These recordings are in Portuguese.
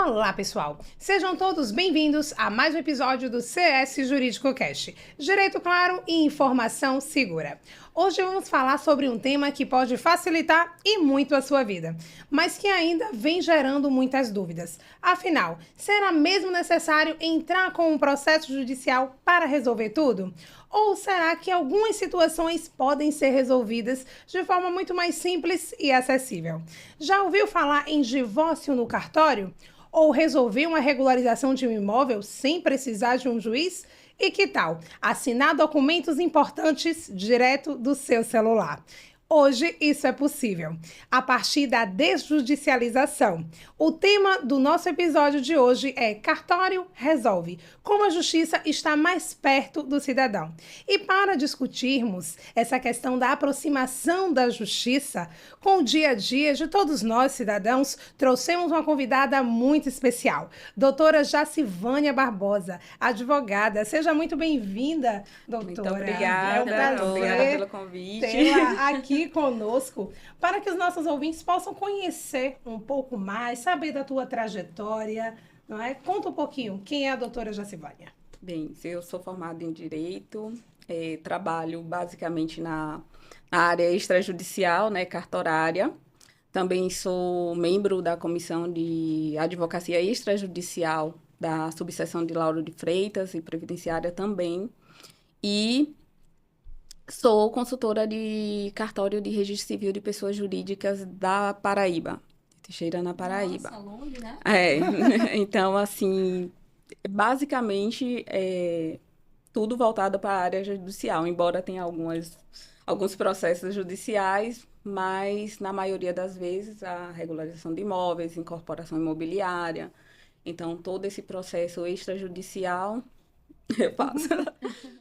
Olá, pessoal! Sejam todos bem-vindos a mais um episódio do CS Jurídico Cast. Direito claro e informação segura. Hoje vamos falar sobre um tema que pode facilitar e muito a sua vida, mas que ainda vem gerando muitas dúvidas. Afinal, será mesmo necessário entrar com um processo judicial para resolver tudo? Ou será que algumas situações podem ser resolvidas de forma muito mais simples e acessível? Já ouviu falar em divórcio no cartório? Ou resolver uma regularização de um imóvel sem precisar de um juiz? E que tal assinar documentos importantes direto do seu celular? Hoje isso é possível, a partir da desjudicialização. O tema do nosso episódio de hoje é Cartório Resolve, como a justiça está mais perto do cidadão. E para discutirmos essa questão da aproximação da justiça com o dia a dia de todos nós cidadãos, trouxemos uma convidada muito especial, doutora Jacivânia Barbosa, advogada. Seja muito bem-vinda, doutora. Muito obrigada, obrigada pelo convite. Tê-la aqui conosco, para que os nossos ouvintes possam conhecer um pouco mais, saber da tua trajetória, não é? Conta um pouquinho, quem é a doutora Jacivânia? Bem, eu sou formada em Direito, trabalho basicamente na área extrajudicial, né, cartorária. Também sou membro da Comissão de Advocacia Extrajudicial da Subseção de Lauro de Freitas e Previdenciária também. E sou consultora de cartório de registro civil de pessoas jurídicas da Paraíba, Teixeira, na Paraíba. Nossa, longe, né? Então, assim, basicamente, tudo voltado para a área judicial, embora tenha alguns processos judiciais, mas, na maioria das vezes, a regularização de imóveis, incorporação imobiliária. Então, todo esse processo extrajudicial, eu faço.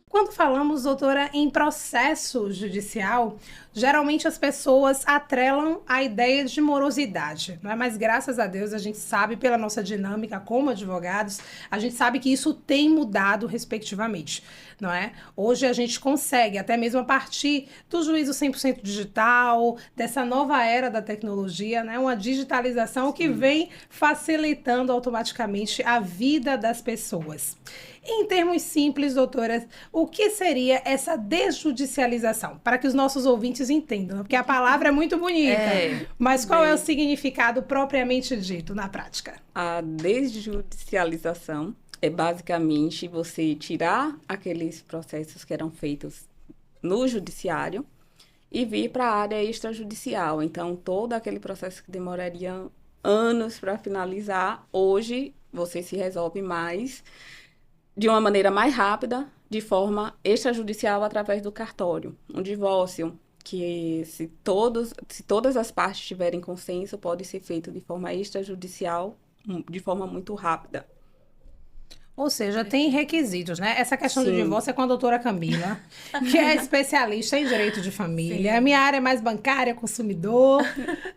Quando falamos, doutora, em processo judicial, geralmente as pessoas atrelam a ideia de morosidade, não é? Mas graças a Deus a gente sabe, pela nossa dinâmica como advogados, a gente sabe que isso tem mudado respectivamente, não é? Hoje a gente consegue, até mesmo a partir do juízo 100% digital, dessa nova era da tecnologia, né? Uma digitalização que vem facilitando automaticamente a vida das pessoas. Em termos simples, doutora, o que seria essa desjudicialização? Para que os nossos ouvintes entendam, porque a palavra é muito bonita, mas qual é o significado propriamente dito na prática? A desjudicialização é basicamente você tirar aqueles processos que eram feitos no judiciário e vir para a área extrajudicial. Então, todo aquele processo que demoraria anos para finalizar, hoje você se resolve mais de uma maneira mais rápida, de forma extrajudicial, através do cartório. Um divórcio, que se todas as partes tiverem consenso, pode ser feito de forma extrajudicial, de forma muito rápida. Ou seja, tem requisitos, né? Essa questão do divórcio é com a doutora Camila, que é especialista em direito de família. Sim. A minha área é mais bancária, consumidor,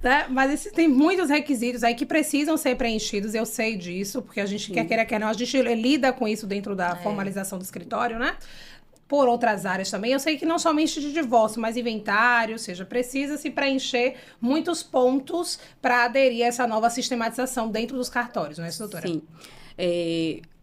né? Mas tem muitos requisitos aí que precisam ser preenchidos, eu sei disso, porque a gente quer queira, quer não, a gente lida com isso dentro da formalização do escritório, né? Por outras áreas também. Eu sei que não somente de divórcio, mas inventário, ou seja, precisa se preencher muitos pontos para aderir a essa nova sistematização dentro dos cartórios, não é isso, doutora? Sim.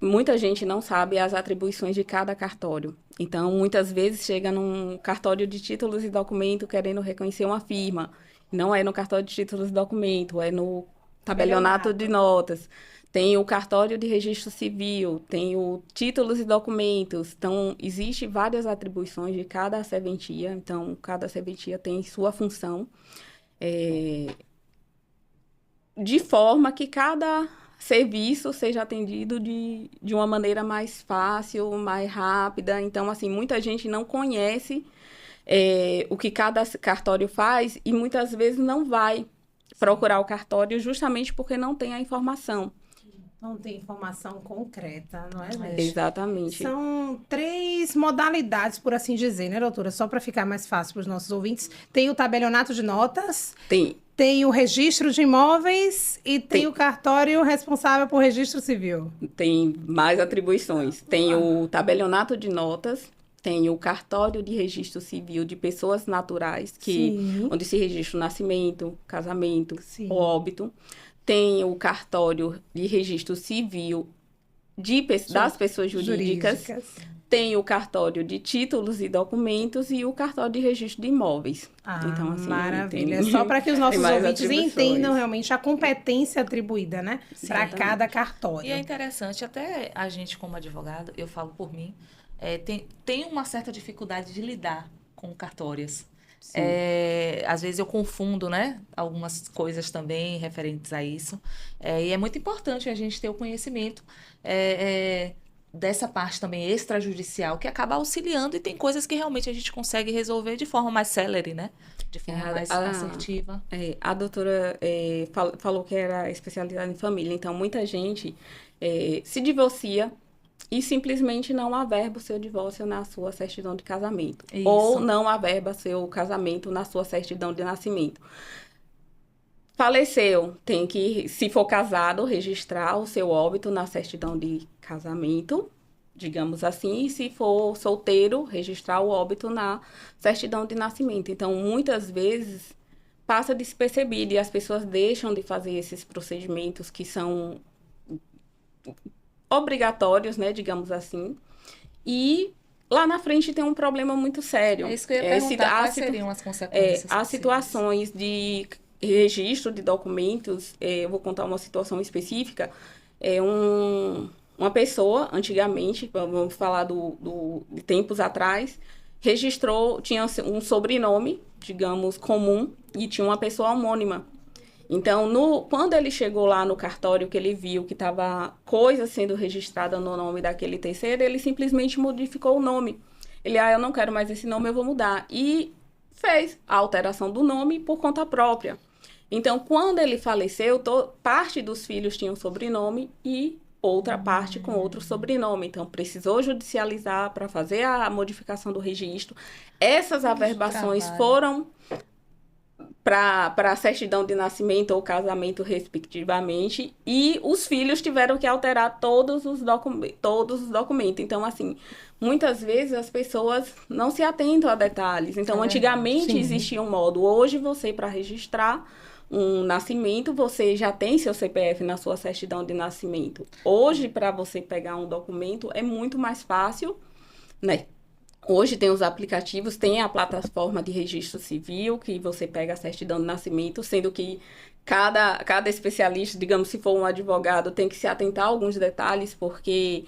Muita gente não sabe as atribuições de cada cartório. Então, muitas vezes chega num cartório de títulos e documento querendo reconhecer uma firma. Não é no cartório de títulos e documento, é no tabelionato de notas. Tem o cartório de registro civil, tem o títulos e documentos. Então, existe várias atribuições de cada serventia. Então, cada serventia tem sua função. De forma que cada serviço seja atendido de uma maneira mais fácil, mais rápida. Então, assim, muita gente não conhece o que cada cartório faz e muitas vezes não vai procurar o cartório justamente porque não tem a informação. Não tem informação concreta, não é, gente? Exatamente. São 3 modalidades, por assim dizer, né, doutora? Só para ficar mais fácil para os nossos ouvintes. Tem o tabelionato de notas. Tem o registro de imóveis e tem o cartório responsável por registro civil. Tem mais atribuições. Tem o tabelionato de notas, tem o cartório de registro civil de pessoas naturais, onde se registra o nascimento, casamento, óbito. tem o cartório de registro civil das pessoas jurídicas, tem o cartório de títulos e documentos e o cartório de registro de imóveis. Então, assim, maravilha. É só para que os nossos ouvintes entendam realmente a competência atribuída, né? Para cada cartório. E é interessante, até a gente como advogado, eu falo por mim, tem uma certa dificuldade de lidar com cartórias. Às vezes eu confundo, né, algumas coisas também referentes a isso. E é muito importante a gente ter o conhecimento dessa parte também extrajudicial, que acaba auxiliando, e tem coisas que realmente a gente consegue resolver de forma mais célere, né? De forma mais assertiva. A doutora falou que era especializada em família, então muita gente se divorcia e simplesmente não averba o seu divórcio na sua certidão de casamento. Isso. Ou não averba seu casamento na sua certidão de nascimento. Faleceu, tem que, se for casado, registrar o seu óbito na certidão de casamento, digamos assim, e se for solteiro, registrar o óbito na certidão de nascimento. Então, muitas vezes, passa despercebido e as pessoas deixam de fazer esses procedimentos que são obrigatórios, né, digamos assim, e lá na frente tem um problema muito sério. É isso que eu ia perguntar, quais seriam as consequências? Há situações de registro de documentos, eu vou contar uma situação específica, uma pessoa, antigamente, vamos falar de tempos atrás, tinha um sobrenome, digamos, comum, e tinha uma pessoa homônima. Então, quando ele chegou lá no cartório, que ele viu que estava coisa sendo registrada no nome daquele terceiro, ele simplesmente modificou o nome. Ele, eu não quero mais esse nome, eu vou mudar. E fez a alteração do nome por conta própria. Então, quando ele faleceu, parte dos filhos tinham sobrenome e outra parte com outro sobrenome. Então, precisou judicializar para fazer a modificação do registro. Essas averbações foram para a certidão de nascimento ou casamento, respectivamente, e os filhos tiveram que alterar todos os documentos. Então, assim, muitas vezes as pessoas não se atentam a detalhes. Então, antigamente existia um modo. Hoje, você, para registrar um nascimento, você já tem seu CPF na sua certidão de nascimento. Hoje, para você pegar um documento, é muito mais fácil, né? Hoje tem os aplicativos, tem a plataforma de registro civil, que você pega a certidão de nascimento, sendo que cada especialista, digamos, se for um advogado, tem que se atentar a alguns detalhes, porque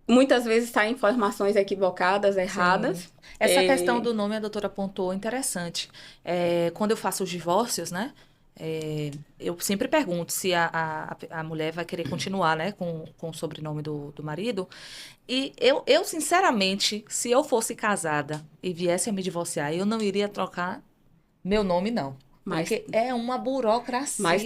muitas vezes saem informações equivocadas, erradas. Sim. Essa questão do nome, a doutora apontou, interessante. Quando eu faço os divórcios, né? Eu sempre pergunto se a mulher vai querer continuar, né, com o sobrenome do marido. E eu, sinceramente, se eu fosse casada e viesse a me divorciar, eu não iria trocar meu nome, não. Porque é uma burocracia. Mas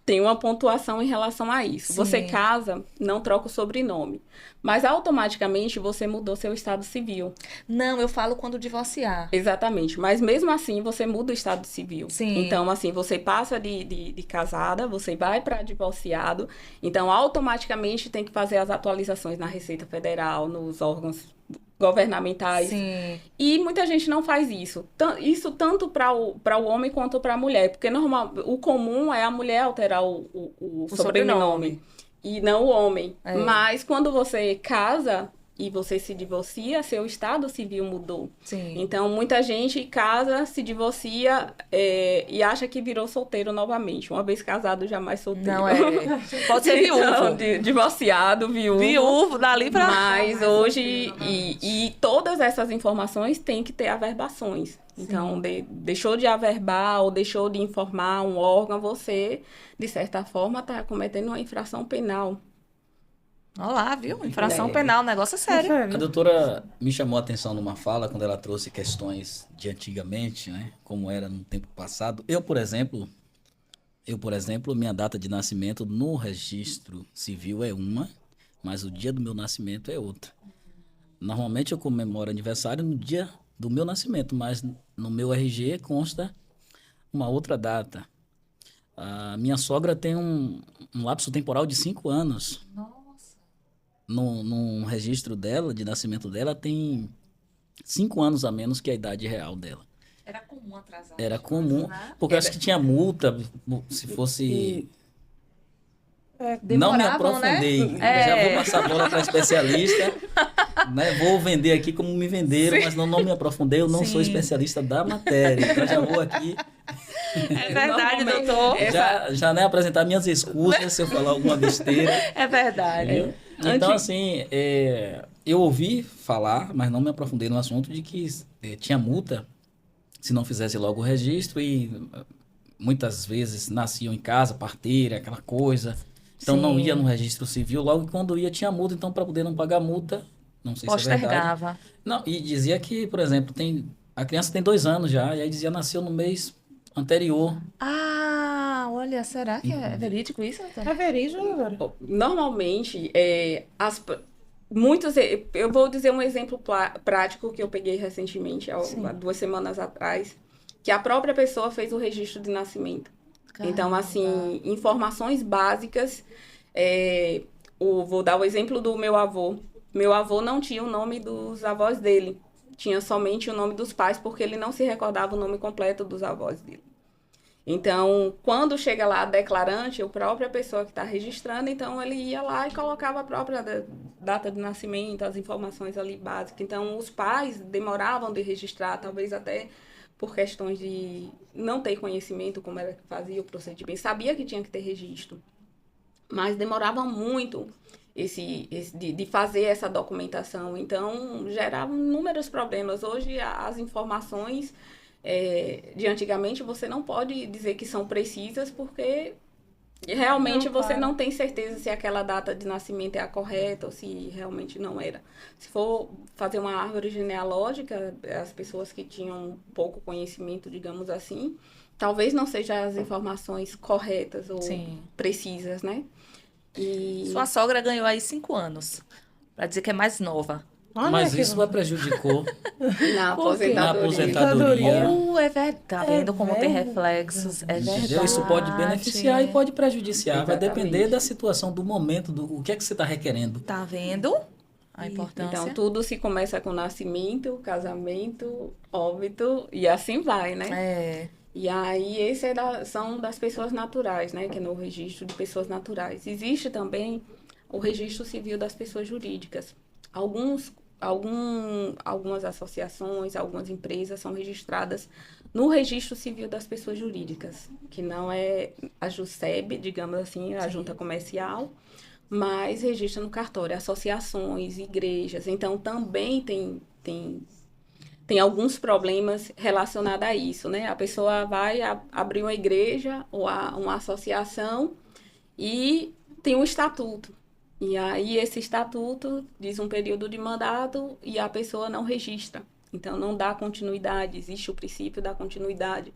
tem uma pontuação em relação a isso. Sim. Você casa, não troca o sobrenome. Mas automaticamente você mudou seu estado civil. Não, eu falo quando divorciar. Exatamente. Mas mesmo assim você muda o estado civil. Sim. Então, assim, você passa de casada, você vai para divorciado. Então, automaticamente tem que fazer as atualizações na Receita Federal, nos órgãos governamentais. Sim. E muita gente não faz isso. Isso tanto para o homem quanto para a mulher. Porque o comum é a mulher alterar o sobrenome. E não o homem. Mas quando você casa e você se divorcia, seu estado civil mudou. Sim. Então, muita gente casa, se divorcia e acha que virou solteiro novamente. Uma vez casado, jamais solteiro. Não é. Pode ser viúvo. Então, divorciado, viúvo. Viúvo, dali pra... Mas hoje, e todas essas informações têm que ter averbações. Então, deixou de averbar ou deixou de informar um órgão, você, de certa forma, está cometendo uma infração penal. Olha lá, viu? Infração penal, o negócio é sério. A doutora me chamou a atenção numa fala quando ela trouxe questões de antigamente, né? Como era no tempo passado. Eu, por exemplo, minha data de nascimento no registro civil é uma, mas o dia do meu nascimento é outra. Normalmente eu comemoro aniversário no dia do meu nascimento, mas no meu RG consta uma outra data. A minha sogra tem um lapso temporal de 5 anos. Nossa. No registro dela, de nascimento dela, tem 5 anos a menos que a idade real dela. Era comum atrasar. Era as comum, coisas, né? porque eu acho que tinha multa, se fosse... Não me Demoravam, aprofundei. né? Já vou passar a bola para especialista. Né? Vou vender aqui como me venderam, mas não me aprofundei. Eu não sou Sim. especialista da matéria. Então já vou aqui. É verdade, Normalmente, doutor. Já né, apresentar minhas excusas se eu falar alguma besteira. É verdade. Viu? Então, assim, eu ouvi falar, mas não me aprofundei no assunto, de que tinha multa se não fizesse logo o registro e muitas vezes nasciam em casa, parteira, aquela coisa. Então não Sim. ia no registro civil, logo quando ia tinha multa, então para poder não pagar multa, não sei se é verdade. Postergava. Não, e dizia que, por exemplo, a criança tem 2 anos já, e aí dizia nasceu no mês anterior. Ah, olha, será que é verídico isso, doutor? É verídico, agora. Normalmente, eu vou dizer um exemplo prático que eu peguei recentemente, há 2 semanas atrás, que a própria pessoa fez o registro de nascimento. Então, assim, informações básicas, vou dar o exemplo do meu avô. Meu avô não tinha o nome dos avós dele, tinha somente o nome dos pais, porque ele não se recordava o nome completo dos avós dele. Então, quando chega lá a declarante, a própria pessoa que está registrando, então ele ia lá e colocava a própria data de nascimento, as informações ali básicas. Então, os pais demoravam de registrar, talvez até por questões de não ter conhecimento como era que fazia o procedimento. Sabia que tinha que ter registro, mas demorava muito de fazer essa documentação. Então, gerava inúmeros problemas. Hoje, as informações de antigamente, você não pode dizer que são precisas, porque realmente você não tem certeza se aquela data de nascimento é a correta ou se realmente não era. Se for fazer uma árvore genealógica, as pessoas que tinham pouco conhecimento, digamos assim, talvez não sejam as informações corretas ou precisas, né? Sua sogra ganhou aí 5 anos, para dizer que é mais nova. Olha Mas que- isso a prejudicou Na Por quê? na aposentadoria. aposentadoria. É verdade. Tá vendo como tem reflexos? É verdade. Entendeu? Isso pode beneficiar e pode prejudiciar. Vai Exatamente. depender da situação, do momento, o que é que você está requerendo. Tá vendo a importância? Então, tudo se começa com nascimento, casamento, óbito, e assim vai, né? É. E aí, são das pessoas naturais, né? Que é no registro de pessoas naturais. Existe também o registro civil das pessoas jurídicas. Algumas associações, algumas empresas são registradas no registro civil das pessoas jurídicas, que não é a JUSEB, digamos assim, a junta comercial, mas registra no cartório, associações, igrejas. Então, também tem alguns problemas relacionados a isso, né? A pessoa vai abrir uma igreja ou uma associação e tem um estatuto. E aí esse estatuto diz um período de mandato e a pessoa não registra. Então, não dá continuidade. Existe o princípio da continuidade,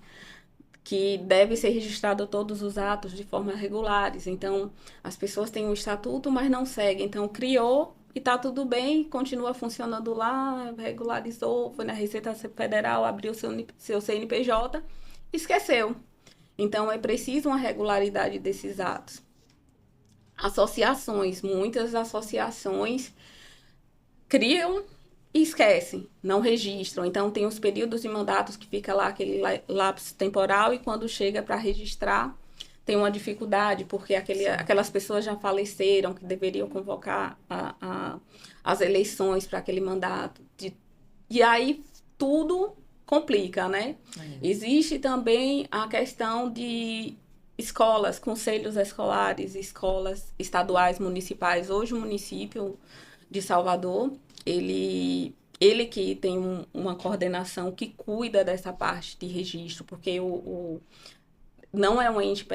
que deve ser registrado todos os atos de forma regulares. Então, as pessoas têm um estatuto, mas não seguem. Então, criou e está tudo bem, continua funcionando lá, regularizou, foi na Receita Federal, abriu seu CNPJ, esqueceu. Então, é preciso uma regularidade desses atos. Associações, muitas associações criam e esquecem, não registram. Então, tem os períodos de mandatos que fica lá aquele lapso temporal e quando chega para registrar, tem uma dificuldade, porque aquelas pessoas já faleceram, que deveriam convocar as eleições para aquele mandato. E aí, tudo complica, né? Existe também a questão de escolas, conselhos escolares, escolas estaduais, municipais. Hoje, o município de Salvador, ele que tem uma coordenação que cuida dessa parte de registro, porque não é um ente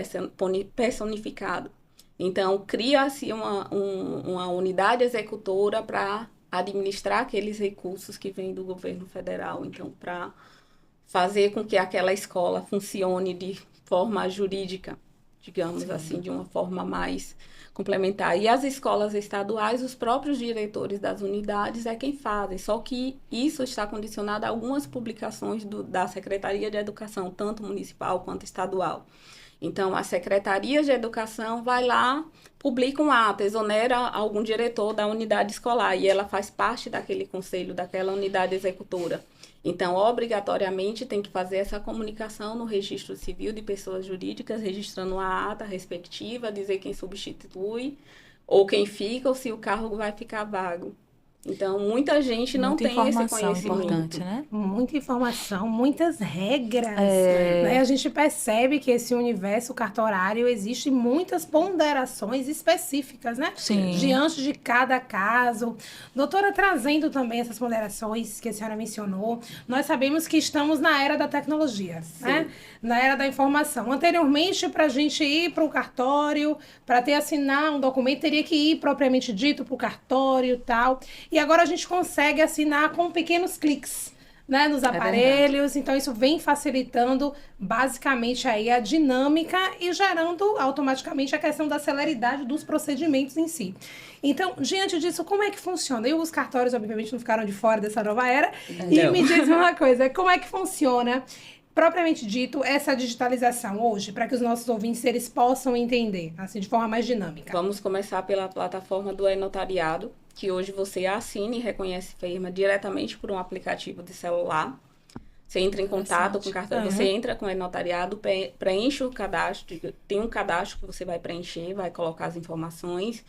personificado. Então, cria-se uma unidade executora para administrar aqueles recursos que vêm do governo federal. Então, para fazer com que aquela escola funcione de forma jurídica, digamos assim, de uma forma mais complementar. E as escolas estaduais, os próprios diretores das unidades é quem fazem, só que isso está condicionado a algumas publicações da Secretaria de Educação, tanto municipal quanto estadual. Então, a Secretaria de Educação vai lá, publica um ato, exonera algum diretor da unidade escolar e ela faz parte daquele conselho, daquela unidade executora. Então, obrigatoriamente, tem que fazer essa comunicação no registro civil de pessoas jurídicas, registrando a ata respectiva, dizer quem substitui, ou quem fica, ou se o cargo vai ficar vago. Então, muita gente não tem esse conhecimento. Importante, né? Muita informação, muitas regras. Né? A gente percebe que esse universo cartorário existe muitas ponderações específicas, né? Sim. Diante de cada caso. Doutora, trazendo também essas ponderações que a senhora mencionou, nós sabemos que estamos na era da tecnologia, né? Na era da informação. Anteriormente, para a gente ir para o cartório, para assinar um documento, teria que ir propriamente dito para o cartório e tal. E agora a gente consegue assinar com pequenos cliques, né, nos aparelhos. Então, isso vem facilitando basicamente aí a dinâmica e gerando automaticamente a questão da celeridade dos procedimentos em si. Então, diante disso, como é que funciona? E os cartórios, obviamente, não ficaram de fora dessa nova era. E me diz uma coisa, como é que funciona, propriamente dito, essa digitalização hoje, para que os nossos ouvintes eles possam entender, assim, de forma mais dinâmica? Vamos começar pela plataforma do e-notariado, que hoje você assina e reconhece firma diretamente por um aplicativo de celular. Você entra em contato com o cartório, você entra com o e-notariado, preenche o cadastro, tem um cadastro que você vai preencher, vai colocar as informações,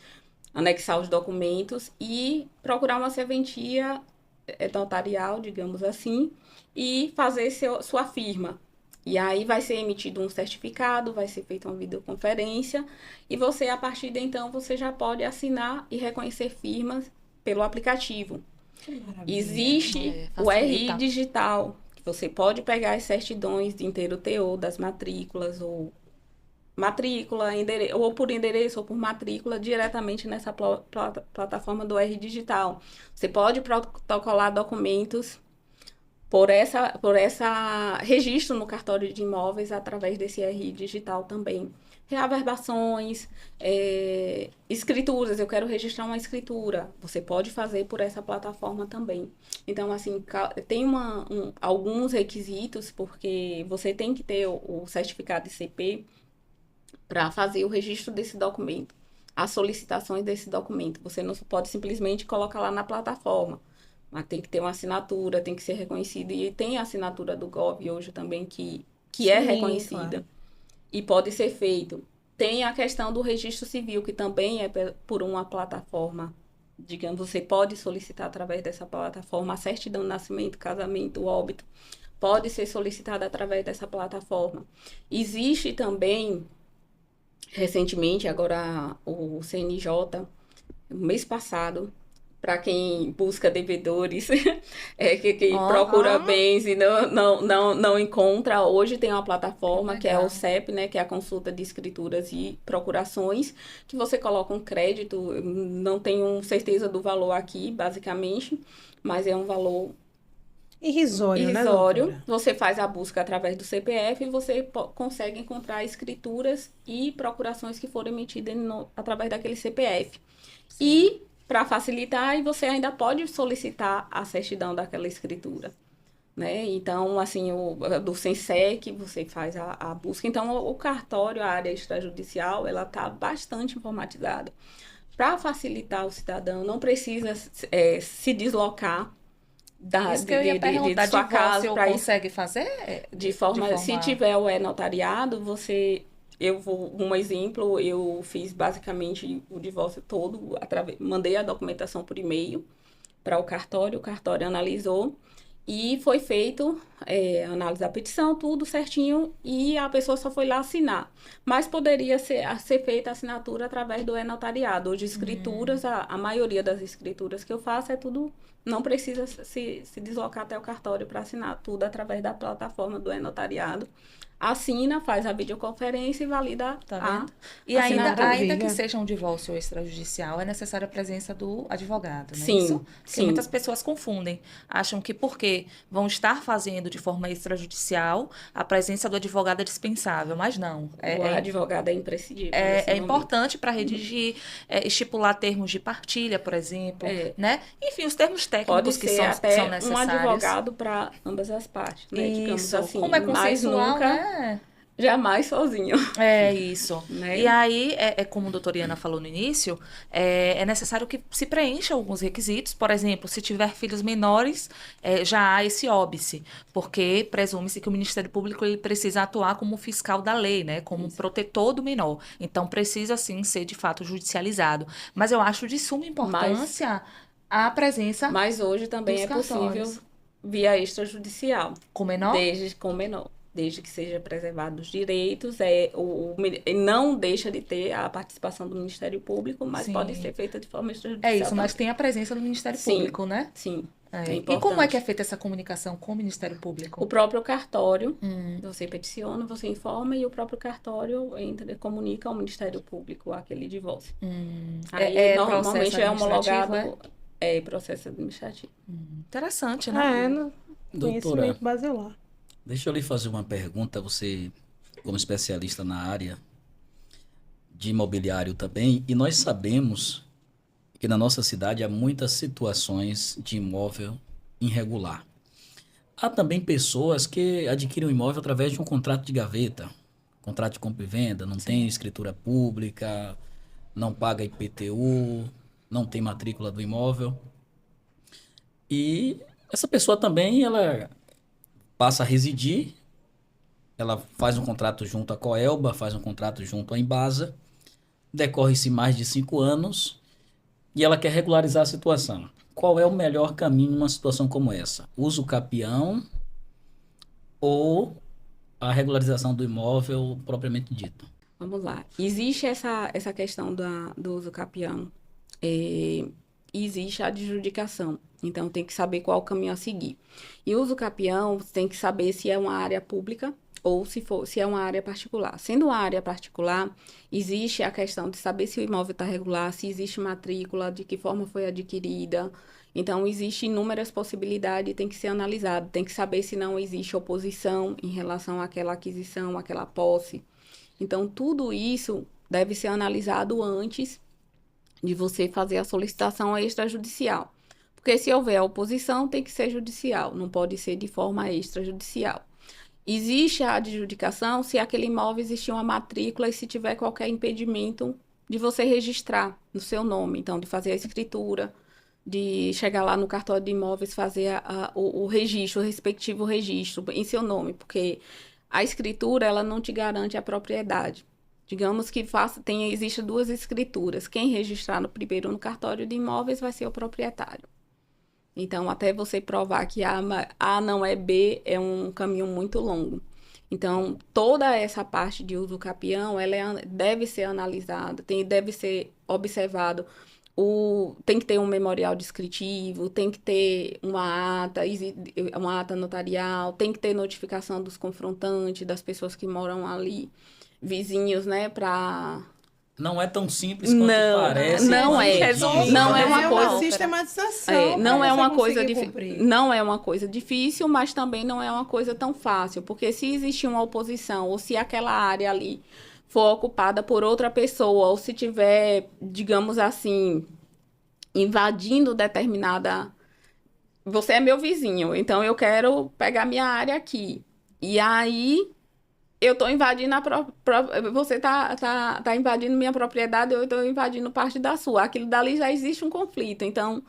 anexar os documentos e procurar uma serventia notarial, digamos assim, e fazer sua firma. E aí vai ser emitido um certificado, vai ser feita uma videoconferência e você, a partir de então, você já pode assinar e reconhecer firmas pelo aplicativo. Existe o RI digital, que você pode pegar as certidões de inteiro teor das matrículas ou matrícula, ou por endereço ou por matrícula diretamente nessa plataforma do RI digital. Você pode protocolar documentos por essa registro no cartório de imóveis através desse RI digital também. Reaverbações, escrituras, eu quero registrar uma escritura, você pode fazer por essa plataforma também. Então, assim, tem alguns requisitos, porque você tem que ter o certificado de CP para fazer o registro desse documento, as solicitações desse documento. Você não pode simplesmente colocar lá na plataforma. Mas tem que ter uma assinatura, tem que ser reconhecido. E tem a assinatura do Gov hoje também, que é reconhecida. Claro. E pode ser feito. Tem a questão do registro civil, que também é por uma plataforma. Digamos, você pode solicitar através dessa plataforma a certidão de nascimento, casamento, óbito. Pode ser solicitada através dessa plataforma. Existe também, recentemente, agora o CNJ, no mês passado, para quem busca devedores, quem procura bens e não encontra, hoje tem uma plataforma que é o CEP, né, que é a consulta de escrituras e procurações, que você coloca um crédito, não tenho certeza do valor aqui, basicamente, mas é um valor irrisório, né, você faz a busca através do CPF e você consegue encontrar escrituras e procurações que foram emitidas através daquele CPF. Sim. E para facilitar, e você ainda pode solicitar a certidão daquela escritura, né? Então, assim, do SENSEC, você faz a busca. Então, o cartório, a área extrajudicial, ela está bastante informatizada. Para facilitar o cidadão, não precisa se deslocar de sua casa para consegue fazer? De forma, se tiver o e-notariado, um exemplo, eu fiz basicamente o divórcio todo, mandei a documentação por e-mail para o cartório analisou e foi feito análise da petição, tudo certinho, e a pessoa só foi lá assinar. Mas poderia ser feita a assinatura através do e-notariado. Hoje, escrituras, a maioria das escrituras que eu faço é tudo, não precisa se deslocar até o cartório para assinar, tudo através da plataforma do e-notariado. Assina, faz a videoconferência e valida E ainda que seja um divórcio extrajudicial, é necessária a presença do advogado, não é isso? Porque sim. Muitas pessoas confundem. Acham que porque vão estar fazendo de forma extrajudicial, a presença do advogado é dispensável, mas não. O advogado é imprescindível. É importante para redigir, estipular termos de partilha, por exemplo, né? Enfim, os termos técnicos que são necessários. Um advogado para ambas as partes, né? Digamos assim. Como é consensual, né? jamais sozinho. É isso. Né? E aí, como a doutora Iana falou no início, é necessário que se preencha alguns requisitos. Por exemplo, se tiver filhos menores, já há esse óbice, porque presume-se que o Ministério Público ele precisa atuar como fiscal da lei, né? Como protetor do menor. Então, precisa, sim, ser, de fato, judicializado. Mas eu acho de suma importância a presença Mas hoje também dos é possível cartórios. via extrajudicial. Com menor? Com menor. Desde que seja preservados os direitos, não deixa de ter a participação do Ministério Público, mas Sim. pode ser feita de forma extrajudicial. É isso, mas também. tem a presença do Ministério Sim. Público, né? Sim. É. É E como é importante. que é feita essa comunicação com o Ministério Público? O próprio cartório, você peticiona, você informa e o próprio cartório comunica ao Ministério Público aquele divórcio. Aí, normalmente processo é administrativo, homologado, é processo administrativo. Interessante, né? No Doutora, conhecimento basilar. deixa eu lhe fazer uma pergunta, você como especialista na área de imobiliário também, e nós sabemos que na nossa cidade há muitas situações de imóvel irregular. Há também pessoas que adquirem um imóvel através de um contrato de gaveta, contrato de compra e venda, não tem escritura pública, não paga IPTU, não tem matrícula do imóvel. E essa pessoa também, ela passa a residir, ela faz um contrato junto à Coelba, faz um contrato junto à Embasa, decorre-se mais de 5 anos e ela quer regularizar a situação. Qual é o melhor caminho numa situação como essa? Uso capião ou a regularização do imóvel propriamente dito? Vamos lá. Existe essa questão do uso capião. Existe a adjudicação. Então, tem que saber qual o caminho a seguir. E o uso capião, você tem que saber se é uma área pública ou se é uma área particular. Sendo uma área particular, existe a questão de saber se o imóvel está regular, se existe matrícula, de que forma foi adquirida. Então, existem inúmeras possibilidades, tem que ser analisado. Tem que saber se não existe oposição em relação àquela aquisição, àquela posse. Então, tudo isso deve ser analisado antes de você fazer a solicitação extrajudicial. Porque se houver oposição, tem que ser judicial, não pode ser de forma extrajudicial. Existe a adjudicação se aquele imóvel existir uma matrícula e se tiver qualquer impedimento de você registrar no seu nome. Então, de fazer a escritura, de chegar lá no cartório de imóveis, fazer o registro, o respectivo registro em seu nome, porque a escritura, ela não te garante a propriedade. Digamos que existe 2 escrituras. Quem registrar primeiro no cartório de imóveis vai ser o proprietário. Então, até você provar que A não é B, é um caminho muito longo. Então, toda essa parte de uso capião, deve ser analisada, deve ser observado. Tem que ter um memorial descritivo, tem que ter uma ata notarial, tem que ter notificação dos confrontantes, das pessoas que moram ali, vizinhos, né, para... Não é tão simples quanto parece. Não é. Não é uma coisa... sistematização. Não é uma coisa difícil. Não é uma coisa difícil, mas também não é uma coisa tão fácil, porque se existir uma oposição ou se aquela área ali for ocupada por outra pessoa ou se tiver, digamos assim, invadindo determinada... Você é meu vizinho, então eu quero pegar minha área aqui. E aí... eu estou invadindo você tá invadindo minha propriedade, eu estou invadindo parte da sua. Aquilo dali já existe um conflito, então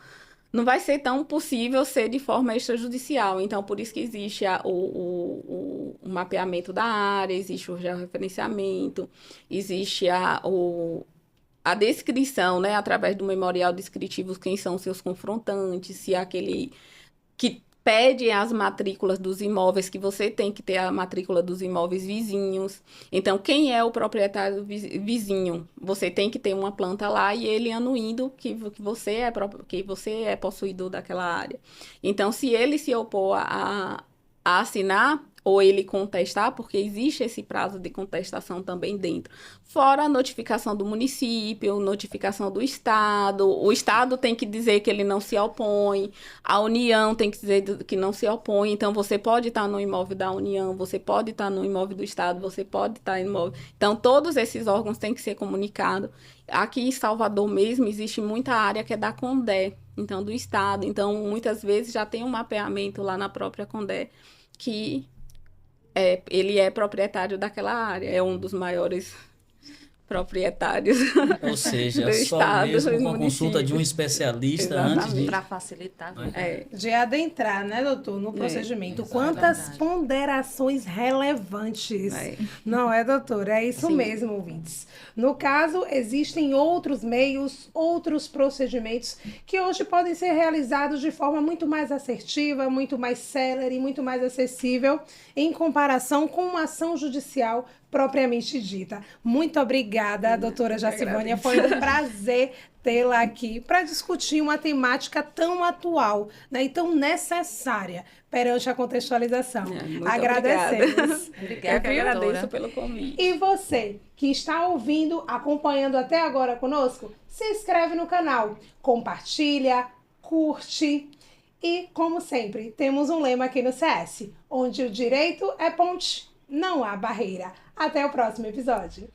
não vai ser tão possível ser de forma extrajudicial. Então, por isso que existe o mapeamento da área, existe o georreferenciamento, existe a descrição, né, através do memorial descritivo, quem são seus confrontantes, se é aquele que pede as matrículas dos imóveis, que você tem que ter a matrícula dos imóveis vizinhos. Então, quem é o proprietário vizinho? Você tem que ter uma planta lá e ele anuindo que você é possuidor daquela área. Então, se ele se opor a assinar, ou ele contestar, porque existe esse prazo de contestação também dentro. Fora a notificação do município, notificação do Estado, o Estado tem que dizer que ele não se opõe, a União tem que dizer que não se opõe, então você pode estar no imóvel da União, você pode estar no imóvel do Estado, você pode estar no imóvel... Então, todos esses órgãos têm que ser comunicados. Aqui em Salvador mesmo, existe muita área que é da Condé, então do Estado, então muitas vezes já tem um mapeamento lá na própria Condé, que ele é proprietário daquela área, é um dos maiores proprietários Ou seja, do só estado, mesmo do com a consulta de um município. especialista antes Exatamente. de... Para facilitar. De adentrar, né, doutor, no procedimento. exato. Quantas Verdade. ponderações relevantes. É. Não é, doutor? É isso Sim. mesmo, ouvintes. No caso, existem outros meios, outros procedimentos que hoje podem ser realizados de forma muito mais assertiva, muito mais célere, muito mais acessível em comparação com uma ação judicial propriamente dita. Muito obrigada, doutora Jacivânia. Foi um prazer tê-la aqui para discutir uma temática tão atual, né, e tão necessária perante a contextualização. Muito Agradecemos. obrigada. Obrigada, Eu que agradeço doutora. pelo convite. E você que está ouvindo, acompanhando até agora conosco, se inscreve no canal, compartilha, curte. E, como sempre, temos um lema aqui no CS, onde o direito é ponte, não há barreira. Até o próximo episódio.